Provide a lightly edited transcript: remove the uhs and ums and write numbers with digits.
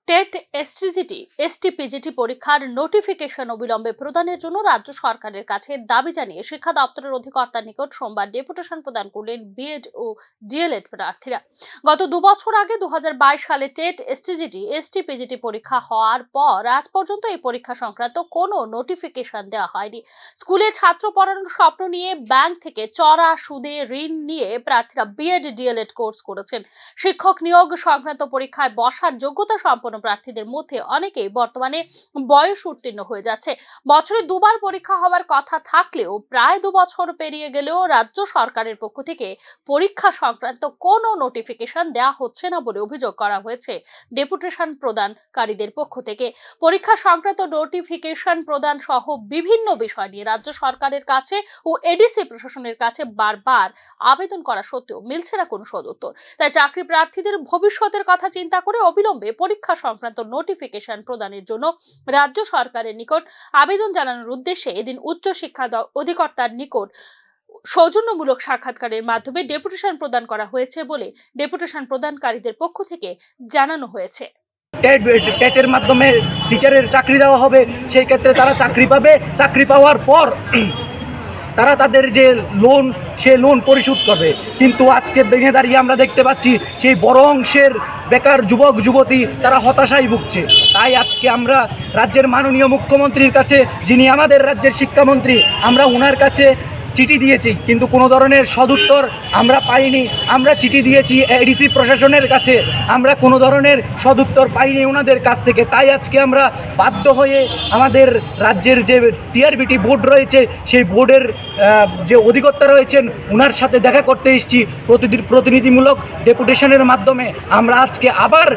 TET STGT STPGT পরীক্ষার notification অবিলম্বে প্রদানের জন্য রাজ্য সরকারের কাছে দাবি জানিয়ে শিক্ষা দপ্তরের অধিকর্তার নিকট সোমবার ডেপুটেশন প্রদান করলেন বিএড ও ডিএলএড প্রার্থীরা। গত 2 বছর আগে 2022 সালে টেট এসটিজিটি এসটিপিজিটি পরীক্ষা হওয়ার পর আজ পর্যন্ত এই পরীক্ষা সংক্রান্ত কোনো নোটিফিকেশন দেওয়া হয়নি। স্কুলে ছাত্র পড়ানোর স্বপ্ন নিয়ে ব্যাংক থেকে চড়া সুদে ঋণ নিয়ে প্রার্থীরা বিএড ডিএলএড কোর্স করেছেন। শিক্ষক নিয়োগ সংক্রান্ত পরীক্ষায় বসার যোগ্যতা সম্পন্ন প্রার্থীদের মধ্যে অনেকেই বর্তমানে বয়স উত্তীর্ণ হয়ে যাচ্ছে। বছরে 2 বার পরীক্ষা হওয়ার কথা থাকলেও প্রায় 2 বছর পেরিয়ে গেলেও রাজ্য সরকারের পক্ষ থেকে পরীক্ষা সংক্রান্ত কোনো নোটিফিকেশন দেওয়া হচ্ছে না বলে অভিযোগ করা হয়েছে ডেপুটেশন প্রদানকারীদের পক্ষ থেকে। পরীক্ষা সংক্রান্ত নোটিফিকেশন প্রদান সহ বিভিন্ন বিষয় নিয়ে রাজ্য সরকারের কাছে ও এডিসি প্রশাসনের কাছে বারবার আবেদন করা সত্ত্বেও মিলছে না কোনো সদুত্তর। তাই চাকরি প্রার্থীদের ভবিষ্যতের কথা চিন্তা করে অবিলম্বে পরীক্ষা সংক্রান্ত নোটিফিকেশন প্রদানের জন্য রাজ্য সরকারের নিকট আবেদন জানানোর উদ্দেশ্যে এদিন উচ্চ শিক্ষা অধিকর্তার নিকট সৌজন্যমূলক সাক্ষাৎকারের মাধ্যমে ডেপুটেশন প্রদান করা হয়েছে বলে ডেপুটেশন প্রদানকারীদের পক্ষ থেকে জানানো হয়েছে। টেটের মাধ্যমে টিচারের চাকরি দেওয়া হবে, সেই ক্ষেত্রে তারা চাকরি পাবে। চাকরি পাওয়ার পর তারা তাদের যে লোন, সে লোন পরিশোধ করবে। কিন্তু আজকে দিনে দাঁড়িয়ে আমরা দেখতে পাচ্ছি সেই বড় অংশের বেকার যুবক যুবতী তারা হতাশায় ভুগছে। তাই আজকে আমরা রাজ্যের মাননীয় মুখ্যমন্ত্রীর কাছে, যিনি আমাদের রাজ্যের শিক্ষামন্ত্রী, আমরা ওনার কাছে চিঠি দিয়েছি, কিন্তু কোনো ধরনের সদুত্তর আমরা পাইনি। আমরা চিঠি দিয়েছি এডিসি প্রশাসনের কাছে, আমরা কোনো ধরনের সদুত্তর পাইনি ওনাদের কাছ থেকে। তাই আজকে আমরা বাধ্য হয়ে আমাদের রাজ্যের যে টিআরবিটি বোর্ড রয়েছে, সেই বোর্ডের যে অধিকর্তা রয়েছেন ওনার সাথে দেখা করতে এসেছি প্রতিনিধিমূলক ডেপুটেশনের মাধ্যমে। আমরা আজকে আবার